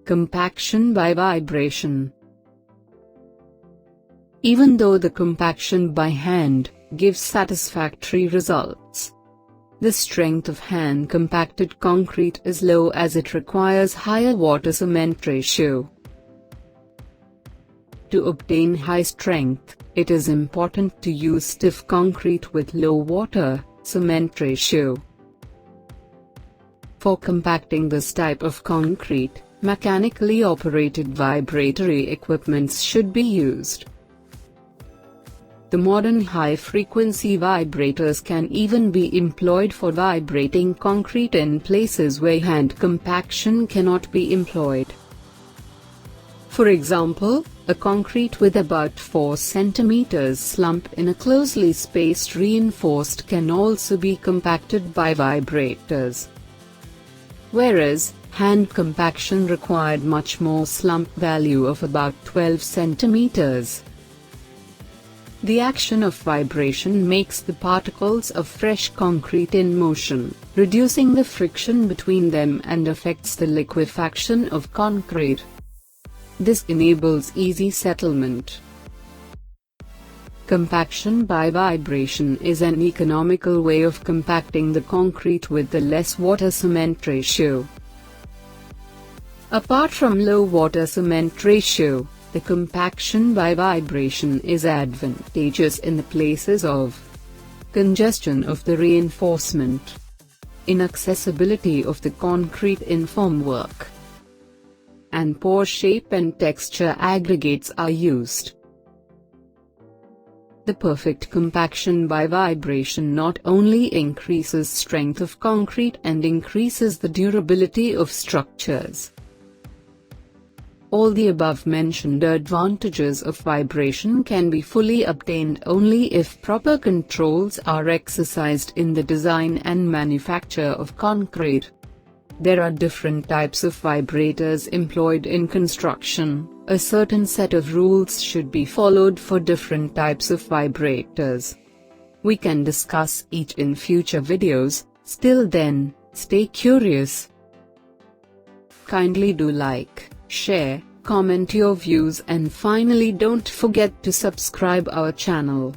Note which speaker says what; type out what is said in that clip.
Speaker 1: Compaction by vibration. Even though the compaction by hand gives satisfactory results, the strength of hand-compacted concrete is low as it requires higher water-cement ratio. To obtain high strength, it is important to use stiff concrete with low water-cement ratio. For compacting this type of concrete, mechanically operated vibratory equipments should be used. The modern high-frequency vibrators can even be employed for vibrating concrete in places where hand compaction cannot be employed. For example, a concrete with about 4 cm slump in a closely spaced reinforced can also be compacted by vibrators. Whereas, hand compaction required much more slump value of about 12 cm. The action of vibration makes the particles of fresh concrete in motion, reducing the friction between them and affects the liquefaction of concrete. This enables easy settlement. Compaction by vibration is an economical way of compacting the concrete with the less water-cement ratio. Apart from low water-cement ratio, the compaction by vibration is advantageous in the places of congestion of the reinforcement, inaccessibility of the concrete in formwork, and poor shape and texture aggregates are used. The perfect compaction by vibration not only increases strength of concrete and increases the durability of structures. All the above-mentioned advantages of vibration can be fully obtained only if proper controls are exercised in the design and manufacture of concrete. There are different types of vibrators employed in construction. A certain set of rules should be followed for different types of vibrators. We can discuss each in future videos. Till then, stay curious. Kindly do like, share, comment your views and finally don't forget to subscribe our channel.